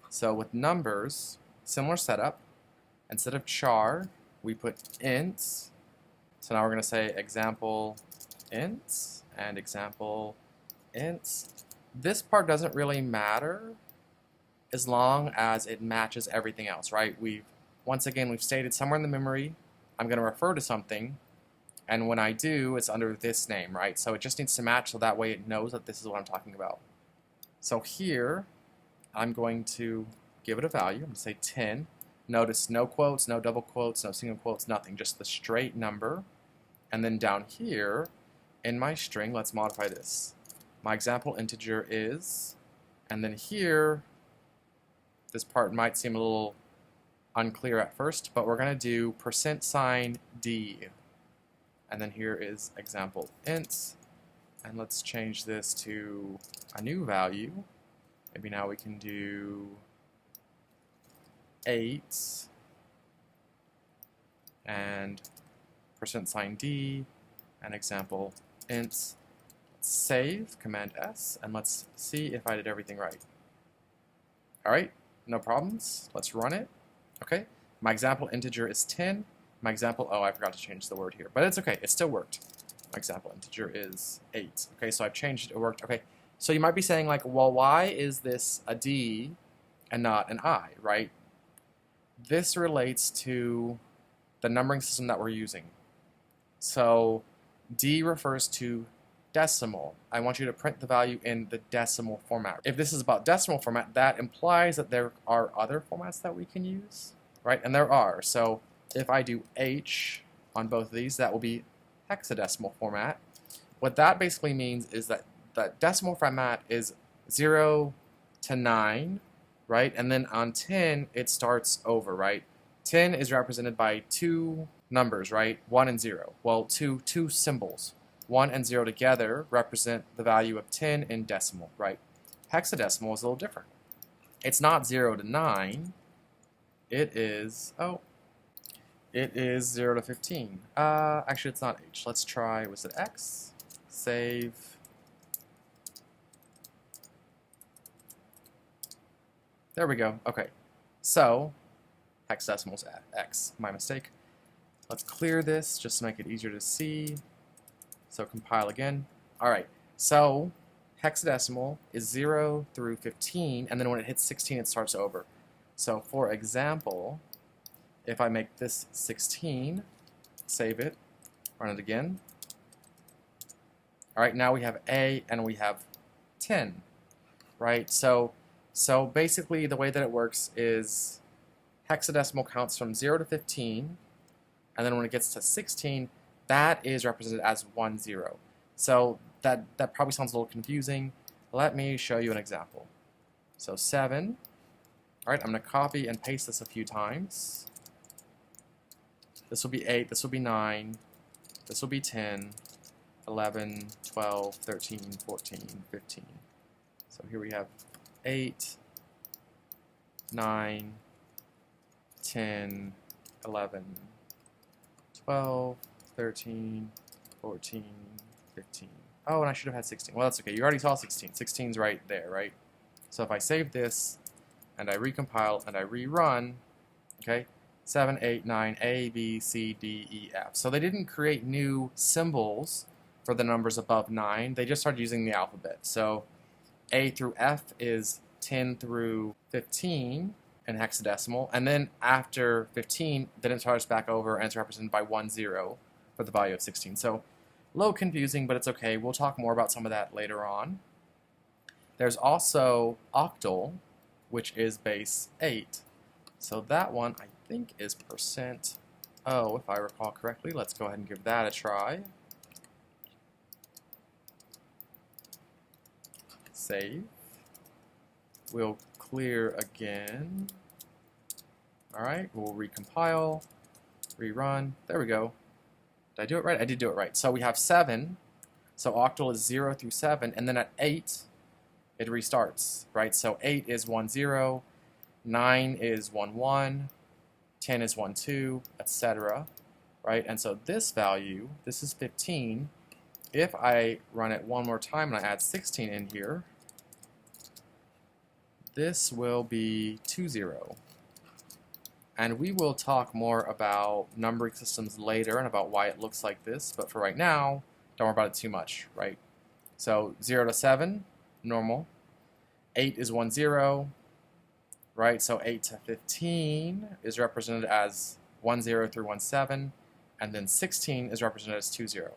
So with numbers, similar setup. Instead of char, we put ints. So now we're going to say example ints and example ints. This part doesn't really matter as long as it matches everything else, right? Once again, we've stated somewhere in the memory, I'm going to refer to something, and when I do, it's under this name, right? So it just needs to match so that way it knows that this is what I'm talking about. So here, I'm going to give it a value. I'm going to say 10. Notice no quotes, no double quotes, no single quotes, nothing, just the straight number. And then down here, in my string, let's modify this. My example integer is, and then here, this part might seem a little unclear at first, but we're going to do %d. And then here is example int. And let's change this to a new value. Maybe now we can do 8 and %d and example int. Let's save, Command S, and let's see if I did everything right. Alright, no problems. Let's run it. Okay, my example integer is 10. My example, oh, I forgot to change the word here, but it's okay, it still worked. My example integer is 8. Okay, so I've changed it, it worked. Okay, so you might be saying like, well, why is this a D and not an I, right? This relates to the numbering system that we're using. So D refers to decimal. I want you to print the value in the decimal format. If this is about decimal format, that implies that there are other formats that we can use, right? And there are. So if I do H on both of these, that will be hexadecimal format. What that basically means is that the decimal format is 0 to 9, right? And then on 10, it starts over, right? 10 is represented by two numbers, right? 1 and 0. Well, two symbols. 1 and 0 together represent the value of 10 in decimal, right? Hexadecimal is a little different. It's not 0 to 9. It is, it is 0 to 15. Actually, it's not H. Let's try, was it X? Save. There we go. Okay. So, hexadecimal is X. My mistake. Let's clear this just to make it easier to see. So compile again. Alright, so hexadecimal is 0 through 15, and then when it hits 16, it starts over. So for example, if I make this 16, save it, run it again. Alright, now we have A and we have 10, right? So basically the way that it works is hexadecimal counts from 0 to 15, and then when it gets to 16, that is represented as 1, 0. So that probably sounds a little confusing. Let me show you an example. So 7. All right, I'm going to copy and paste this a few times. This will be 8, this will be 9, this will be 10, 11, 12, 13, 14, 15. So here we have 8, 9, 10, 11, 12, 13, 14, 15. Oh, and I should have had 16. Well, that's okay. You already saw 16. 16's right there, right? So if I save this, and I recompile, and I rerun, okay, 7, 8, 9, A, B, C, D, E, F. So they didn't create new symbols for the numbers above 9. They just started using the alphabet. So A through F is 10 through 15 in hexadecimal, and then after 15, then it starts back over, and it's represented by 1, 0. For the value of 16. So a little confusing, but it's okay. We'll talk more about some of that later on. There's also octal, which is base 8. So that one, I think, is %. Oh, if I recall correctly. Let's go ahead and give that a try. Save. We'll clear again. Alright, we'll recompile, rerun. There we go. Did I do it right? I did do it right. So we have 7. So octal is 0 through 7. And then at 8, it restarts, right? So 8 is 1, 0. 9 is 1, 1. 10 is 1, 2, etc. Right? And so this value, this is 15. If I run it one more time and I add 16 in here, this will be 2, 0. And we will talk more about numbering systems later and about why it looks like this, but for right now, don't worry about it too much, right? So 0 to 7, normal. 8 is 1, 0, right? So 8 to 15 is represented as 1, 0 through 1, 7, and then 16 is represented as 2, 0.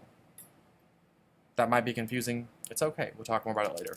That might be confusing. It's okay. We'll talk more about it later.